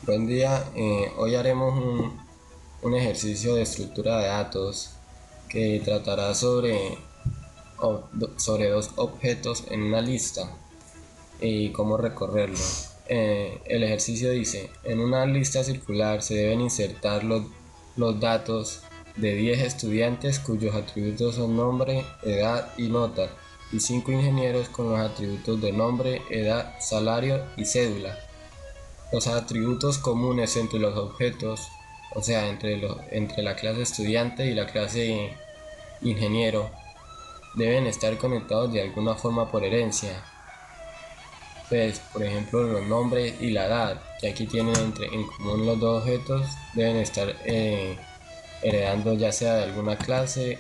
Buen día, hoy haremos un ejercicio de estructura de datos que tratará sobre dos objetos en una lista y cómo recorrerlo. El ejercicio dice, en una lista circular se deben insertar los datos de 10 estudiantes cuyos atributos son nombre, edad y nota, y 5 ingenieros con los atributos de nombre, edad, salario y cédula. Los atributos comunes entre los objetos, o sea, entre la clase estudiante y la clase ingeniero, deben estar conectados de alguna forma por herencia. Pues, por ejemplo, los nombres y la edad, que aquí tienen en común los dos objetos, deben estar heredando ya sea de alguna clase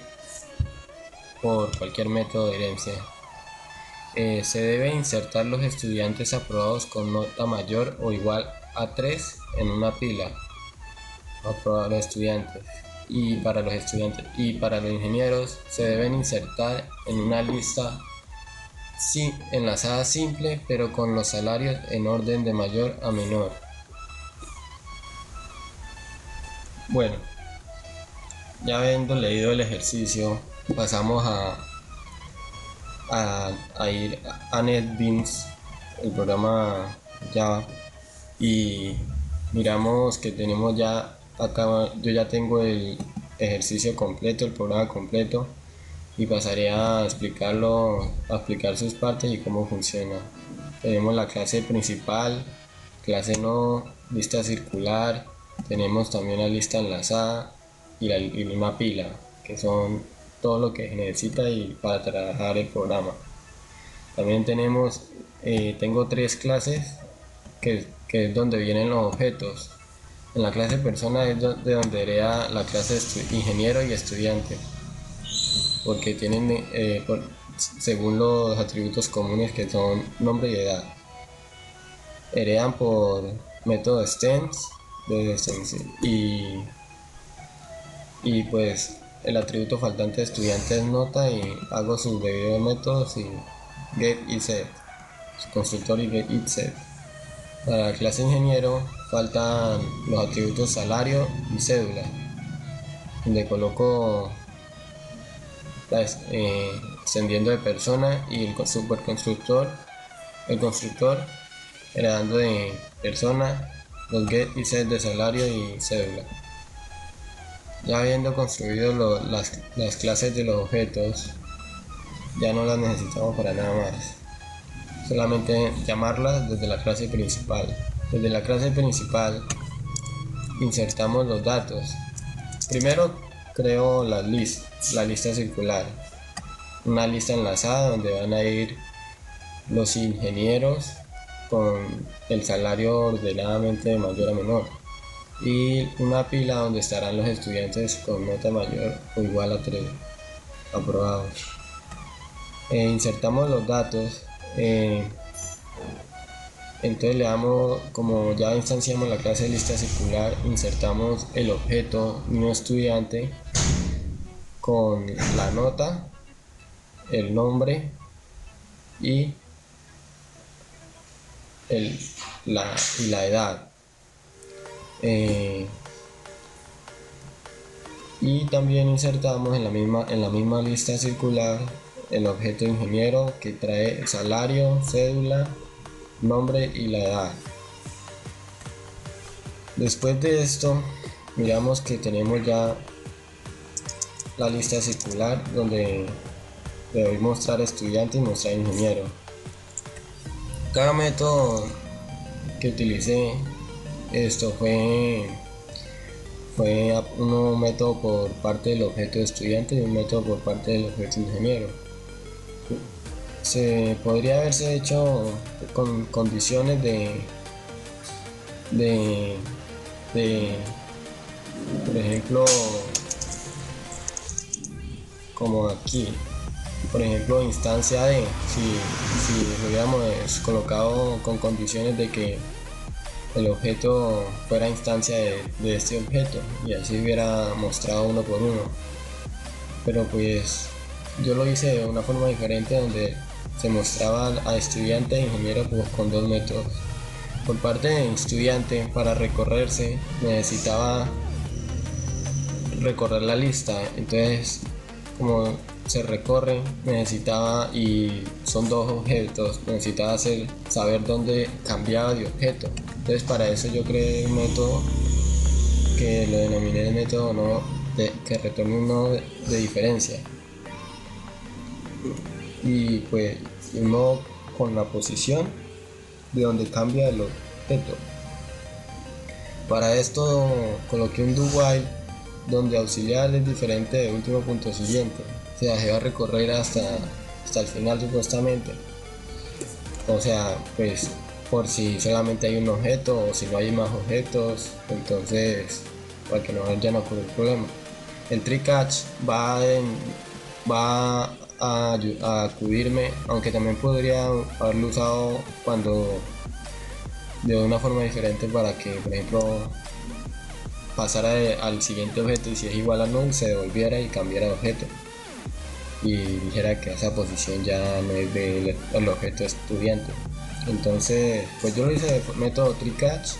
por cualquier método de herencia. Se debe insertar los estudiantes aprobados con nota mayor o igual a 3 en una pila. Aprobar los estudiantes. Y para los ingenieros se deben insertar en una lista enlazada simple, pero con los salarios en orden de mayor a menor. Bueno, ya habiendo leído el ejercicio, pasamos a ir a NetBeans, el programa Java, y miramos que tenemos ya acá, yo ya tengo el ejercicio completo, el programa completo, y pasaré a explicarlo, a explicar sus partes y cómo funciona. Tenemos la clase principal, clase no, lista circular, tenemos también la lista enlazada y una pila, que son todo lo que se necesita y para trabajar el programa. También tengo tres clases que es donde vienen los objetos. En la clase persona es de donde hereda la clase ingeniero y estudiante, porque tienen, según los atributos comunes que son nombre y edad, heredan por método stems y pues el atributo faltante de estudiante es nota y hago sus debidos métodos y get y set, su constructor y get y set. Para la clase ingeniero faltan los atributos salario y cédula, donde coloco extendiendo de persona y el superconstructor, el constructor heredando de persona, los get y set de salario y cédula. Ya habiendo construido las clases de los objetos, ya no las necesitamos para nada más. Solamente llamarlas desde la clase principal. Desde la clase principal insertamos los datos. Primero creo la lista circular, una lista enlazada donde van a ir los ingenieros con el salario ordenadamente de mayor a menor y una pila donde estarán los estudiantes con nota mayor o igual a 3 aprobados. Insertamos los datos, entonces le damos, como ya instanciamos la clase de lista circular, insertamos el objeto niño estudiante con la nota, el nombre y la edad. Y también insertamos en la misma lista circular el objeto ingeniero que trae salario, cédula, nombre y la edad. Después de esto, miramos que tenemos ya la lista circular donde le doy mostrar estudiante y mostrar ingeniero. Cada método que utilicé esto fue un método por parte del objeto de estudiante y un método por parte del objeto ingeniero. Se podría haberse hecho con condiciones de, de por ejemplo, como aquí, por ejemplo, instancia de, si lo hubiéramos colocado con condiciones de que el objeto fuera instancia de este objeto y así hubiera mostrado uno por uno, pero pues yo lo hice de una forma diferente donde se mostraba a estudiante e ingeniero con dos métodos. Por parte del estudiante, para recorrerse necesitaba recorrer la lista, entonces como se recorre necesitaba, y son dos objetos, necesitaba saber dónde cambiaba de objeto. Entonces para eso yo creé un método que lo denominé el método que retorne un nodo de diferencia, y pues un nodo con la posición de donde cambia el objeto. Para esto coloqué un do while donde auxiliar es diferente de último punto siguiente, o sea, se va a recorrer hasta el final supuestamente, o sea, pues por si solamente hay un objeto o si no hay más objetos, entonces para que no vayan a ocurrir problema. El try catch va a acudirme, aunque también podría haberlo usado cuando de una forma diferente, para que por ejemplo pasara al siguiente objeto y si es igual a null se devolviera y cambiara de objeto y dijera que esa posición ya no es del objeto estudiante. Entonces pues yo lo hice de método try catch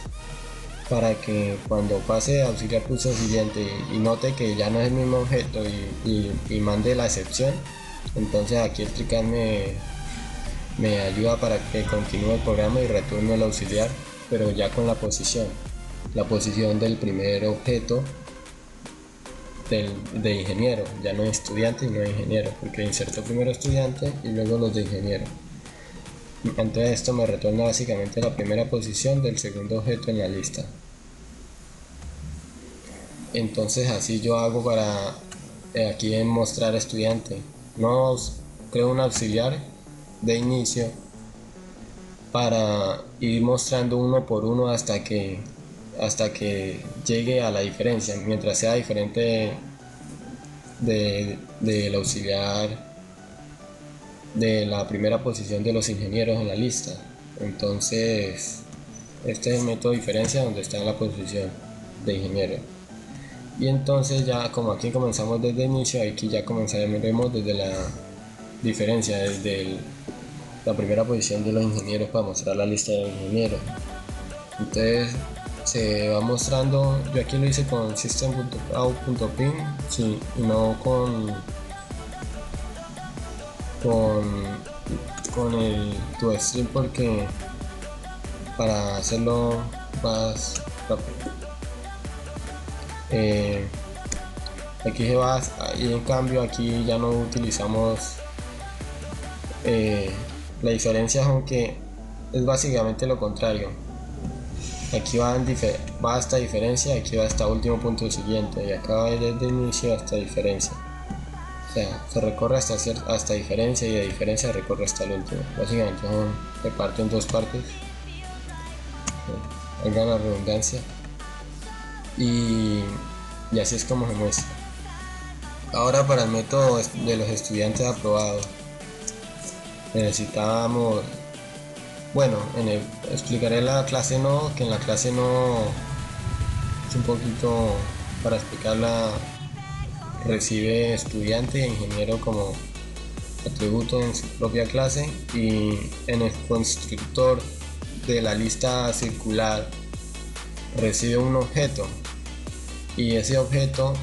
para que cuando pase auxiliar pulso siguiente y note que ya no es el mismo objeto y mande la excepción, entonces aquí el try catch me ayuda para que continúe el programa y retorne el auxiliar, pero ya con la posición del primer objeto de ingeniero, ya no estudiante y no ingeniero, porque insertó primero estudiante y luego los de ingeniero. Entonces esto me retorna básicamente la primera posición del segundo objeto en la lista. Entonces así yo hago para aquí en mostrar estudiante. No creo un auxiliar de inicio para ir mostrando uno por uno hasta que llegue a la diferencia, mientras sea diferente del auxiliar de la primera posición de los ingenieros en la lista. Entonces este es el método de diferencia donde está la posición de ingeniero. Y entonces ya como aquí comenzamos desde el inicio, aquí ya comenzaremos desde la diferencia, desde la primera posición de los ingenieros para mostrar la lista de los ingenieros. Entonces se va mostrando, yo aquí lo hice con system.out.print, sí, y no con el toString, porque para hacerlo más rápido aquí se va, y en cambio aquí ya no utilizamos la diferencia, aunque es básicamente lo contrario. Aquí va hasta diferencia, aquí va hasta último punto siguiente, y acá va desde inicio hasta diferencia. O sea, se recorre hasta diferencia, y de diferencia recorre hasta el último. Básicamente se parte en dos partes, valga la redundancia, y así es como se muestra. Ahora para el método de los estudiantes aprobados necesitábamos, bueno, explicaré la clase no, que en la clase no es un poquito para explicarla, recibe estudiante e ingeniero como atributo en su propia clase, y en el constructor de la lista circular recibe un objeto, y ese objeto,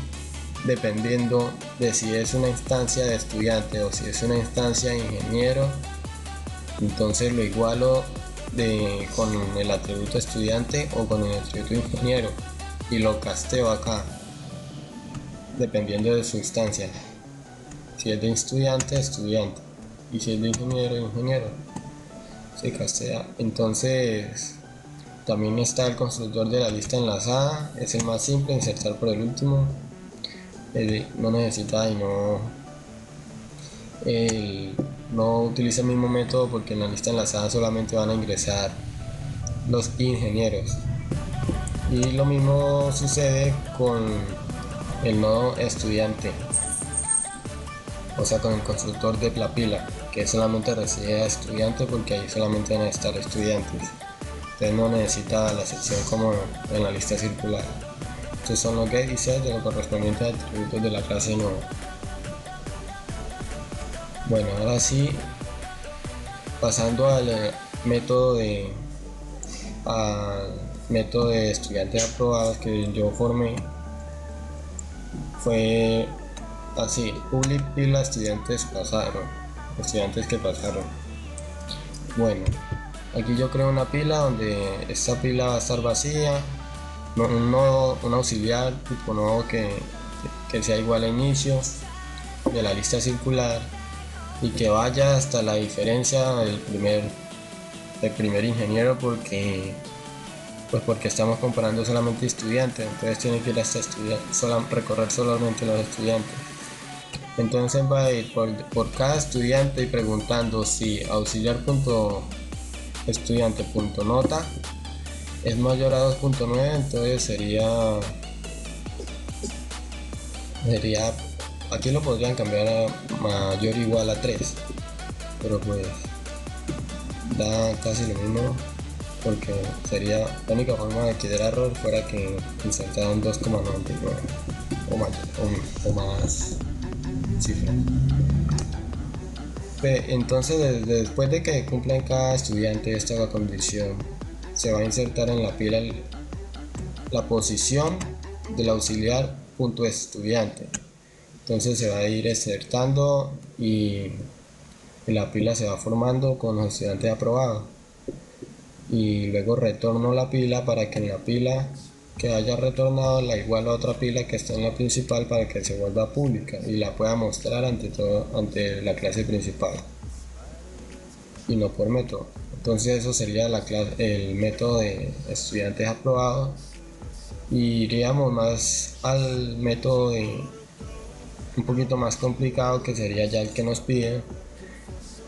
dependiendo de si es una instancia de estudiante o si es una instancia de ingeniero, entonces lo igualo con el atributo estudiante o con el atributo ingeniero y lo casteo acá dependiendo de su instancia. Si es de estudiante, estudiante, y si es de ingeniero, ingeniero, se castea. Entonces también está el constructor de la lista enlazada, es el más simple, insertar por el último, no necesita y no utiliza el mismo método, porque en la lista enlazada solamente van a ingresar los ingenieros. Y lo mismo sucede con el nodo estudiante, o sea, con el constructor de la pila, que solamente recibe a estudiante, porque ahí solamente van a estar estudiantes. Entonces no necesita la sección como en la lista circular. Estos son los get y set de los correspondientes atributos de la clase nodo. Bueno, ahora sí, pasando al método al método de estudiantes aprobados que yo formé fue así: public pila estudiantes pasaron, estudiantes que pasaron. Bueno, aquí yo creo una pila donde esta pila va a estar vacía, un auxiliar tipo nodo que sea igual a inicio de la lista circular y que vaya hasta la diferencia del primer ingeniero, porque estamos comparando solamente estudiantes, entonces tiene que ir hasta recorrer solamente los estudiantes. Entonces va a ir por cada estudiante y preguntando si auxiliar.estudiante.nota es mayor a 2.9, entonces sería, aquí lo podrían cambiar a mayor o igual a 3, pero pues da casi lo mismo, porque sería la única forma de que diera error fuera que insertaran 2,99 o más cifras. Entonces, después de que cumpla en cada estudiante esta condición, se va a insertar en la pila la posición del auxiliar punto estudiante. Entonces se va a ir insertando y la pila se va formando con los estudiantes aprobados, y luego retorno la pila para que en la pila que haya retornado la igual a otra pila que está en la principal para que se vuelva pública y la pueda mostrar ante la clase principal y no por método. Entonces eso sería el método de estudiantes aprobados, y iríamos más al método un poquito más complicado, que sería ya el que nos pide,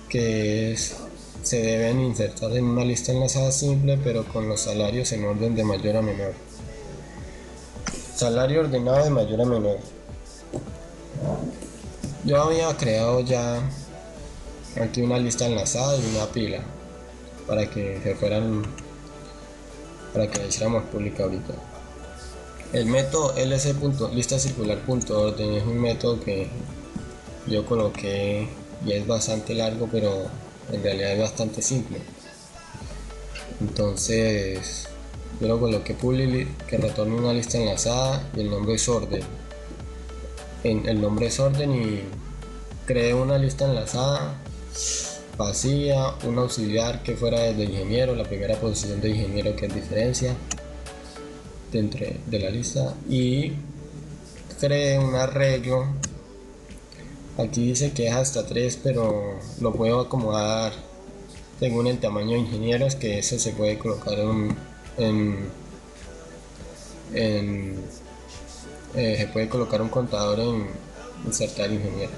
que es: se deben insertar en una lista enlazada simple pero con los salarios en orden de mayor a menor. Salario ordenado de mayor a menor. Yo había creado ya aquí una lista enlazada y una pila para que la hiciéramos pública ahorita. El método listacircular.orden es un método que yo coloqué y es bastante largo, pero en realidad es bastante simple. Entonces yo lo coloqué public, que retorne una lista enlazada, y el nombre es orden. El nombre es orden, y creé una lista enlazada vacía, un auxiliar que fuera desde ingeniero, la primera posición de ingeniero, que es diferencia dentro de la lista, y creé un arreglo. Aquí dice que es hasta 3, pero lo puedo acomodar según el tamaño de ingenieros, que eso se puede colocar se puede colocar un contador en insertar ingeniero.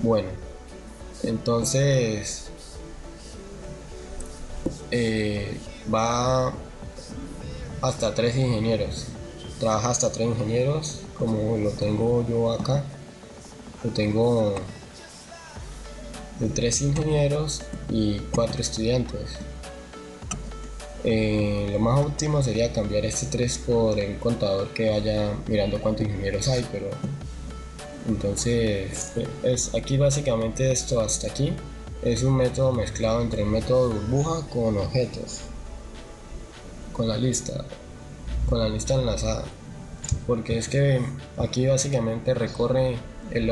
Bueno, entonces va hasta 3 ingenieros, trabaja hasta 3 ingenieros, como lo tengo yo acá. Lo tengo de 3 ingenieros y 4 estudiantes. Lo más óptimo sería cambiar este 3 por el contador que vaya mirando cuántos ingenieros hay, pero entonces aquí básicamente esto hasta aquí es un método mezclado entre el método de burbuja con objetos, con la lista enlazada, porque es que aquí básicamente recorre el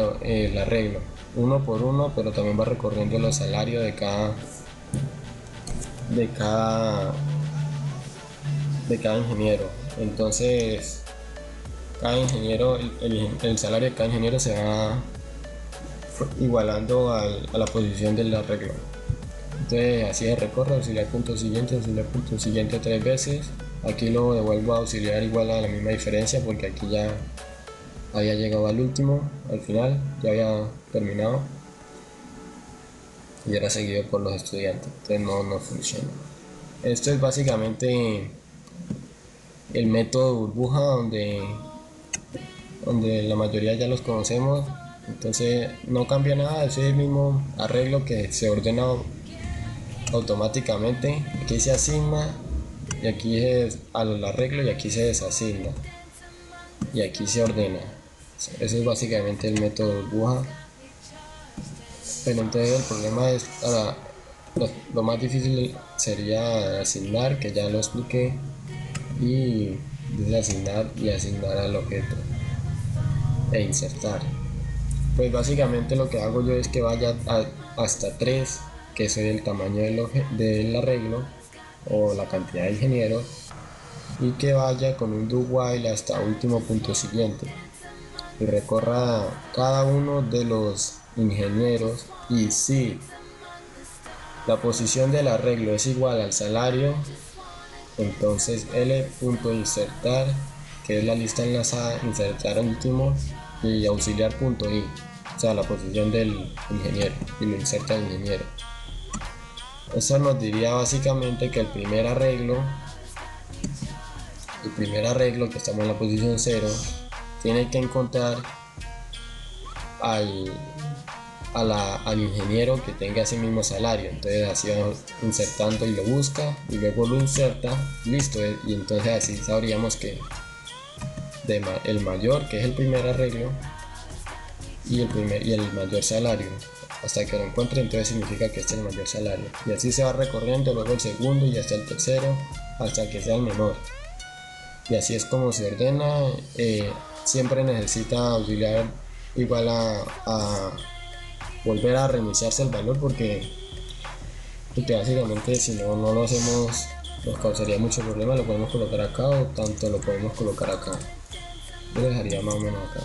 arreglo uno por uno, pero también va recorriendo los salarios de cada ingeniero. Entonces cada ingeniero, el salario de cada ingeniero se va igualando a la posición del arreglo. Entonces así se recorre: auxiliar punto siguiente 3 veces. Aquí lo devuelvo a auxiliar igual a la misma diferencia, porque aquí ya había llegado al final, ya había terminado y era seguido por los estudiantes, entonces no funciona. Esto es básicamente el método burbuja, donde la mayoría ya los conocemos. Entonces no cambia nada, es el mismo arreglo que se ordena automáticamente. Aquí se asigna, y aquí es al arreglo, y aquí se desasigna, y aquí se ordena. Eso es básicamente el método burbuja. Pero entonces el problema es lo más difícil sería asignar, que ya lo expliqué, y desasignar y asignar al objeto e insertar. Pues básicamente lo que hago yo es que vaya hasta 3, que es el tamaño del arreglo o la cantidad de ingenieros, y que vaya con un do while hasta último punto siguiente y recorra cada uno de los ingenieros, y si la posición del arreglo es igual al salario, entonces L.insertar, que es la lista enlazada, insertar último, y auxiliar.i, o sea, la posición del ingeniero, y lo inserta el ingeniero. Eso nos diría básicamente que el primer arreglo, que estamos en la posición 0, tiene que encontrar al ingeniero que tenga ese mismo salario. Entonces así va insertando y lo busca y luego lo inserta, listo, y entonces así sabríamos que el mayor, que es el primer arreglo, y el mayor salario, hasta que lo encuentre, entonces significa que este es el mayor salario, y así se va recorriendo, luego el segundo y hasta el tercero, hasta que sea el menor, y así es como se ordena. Siempre necesita auxiliar igual a volver a reiniciarse el valor, porque básicamente si no lo hacemos nos causaría mucho problema. Lo podemos colocar acá o tanto lo podemos colocar acá. Yo lo dejaría más o menos acá.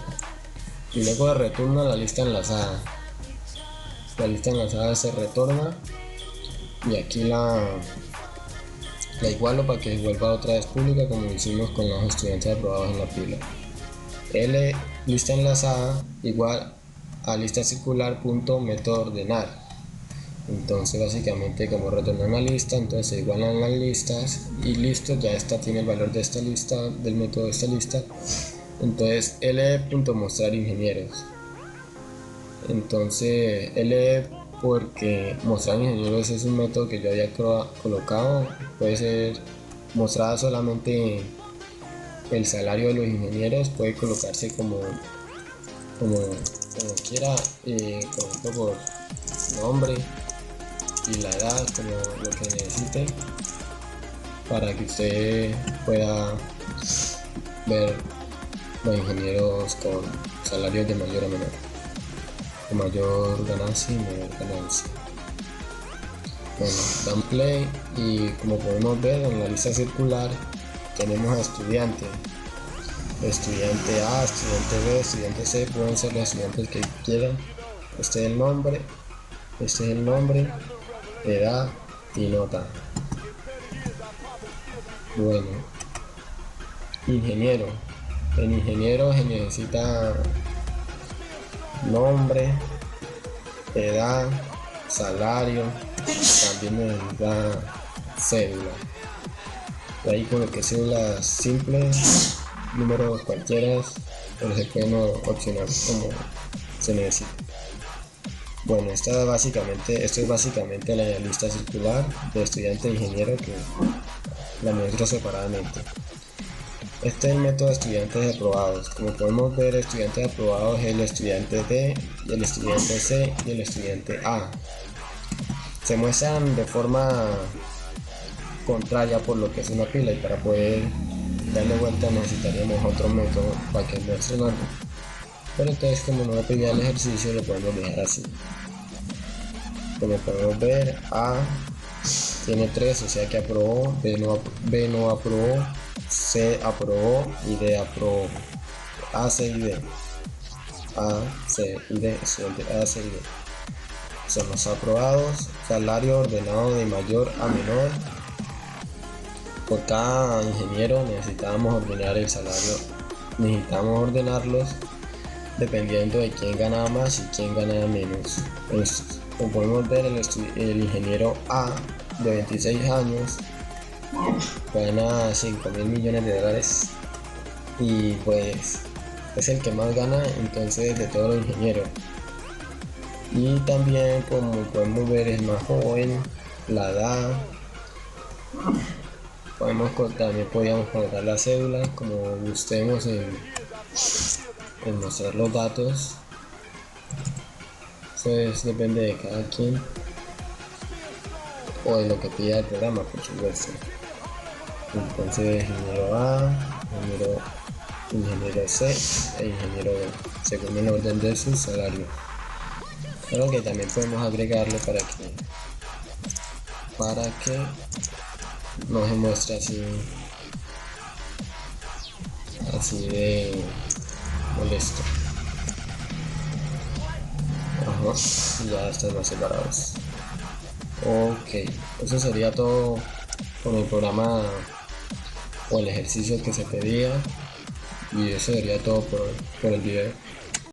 Y luego de retorno a la lista enlazada. La lista enlazada se retorna y aquí la igualo para que vuelva otra vez pública, como hicimos con los estudiantes aprobados en la pila. L lista enlazada igual a lista circular punto método ordenar. Entonces básicamente como retornar una lista, entonces se igualan las listas y listo, ya esta tiene el valor de esta lista, del método de esta lista. Entonces mostrar ingenieros. Entonces porque mostrar ingenieros es un método que yo había colocado, puede ser mostrada solamente el salario de los ingenieros, puede colocarse como quiera, por ejemplo por nombre y la edad, como lo que necesite, para que usted pueda ver los ingenieros con salarios de mayor a menor, de mayor ganancia y menor ganancia. Bueno, dan play y como podemos ver en la lista circular tenemos a estudiante A, estudiante B, estudiante C, pueden ser los estudiantes que quieran. Este es el nombre, edad y nota. Bueno, ingeniero. El ingeniero se necesita nombre, edad, salario, también necesita cédula. De ahí coloqué cédulas simples, números cualquiera, pero se pueden opcionar como se necesita. Bueno, esto es básicamente la lista circular de estudiante e ingeniero, que la muestro separadamente. Este es el método de estudiantes aprobados. Como podemos ver, estudiantes aprobados es el estudiante D, y el estudiante C y el estudiante A. Se muestran de forma contraria por lo que es una pila, y para poder darle vuelta necesitaríamos otro método para que muestre orden. Pero entonces, como no lo pedía el ejercicio, lo podemos dejar así. Como podemos ver, A tiene 3, o sea que aprobó, B no aprobó, C aprobó y D aprobó. A, C y D. A, C y D, estudiante A, C y D. Son los aprobados. Salario ordenado de mayor a menor. Por cada ingeniero necesitamos ordenarlos dependiendo de quién gana más y quién gana menos. Como podemos ver, el ingeniero A de 26 años gana 5.000 millones de dólares y pues es el que más gana entonces de todos los ingenieros. Y también, como podemos ver, es más joven, la edad. También podríamos colocar la cédula como gustemos en mostrar los datos. Eso depende de cada quien. o de lo que pida el programa, por supuesto. Entonces, ingeniero A, ingeniero C e ingeniero B, según el orden de su salario. Pero que también podemos agregarle para que no se muestre así de molesto. Ajá, ya están más separados. Ok, eso sería todo con el programa o el ejercicio que se pedía, y eso sería todo por el video.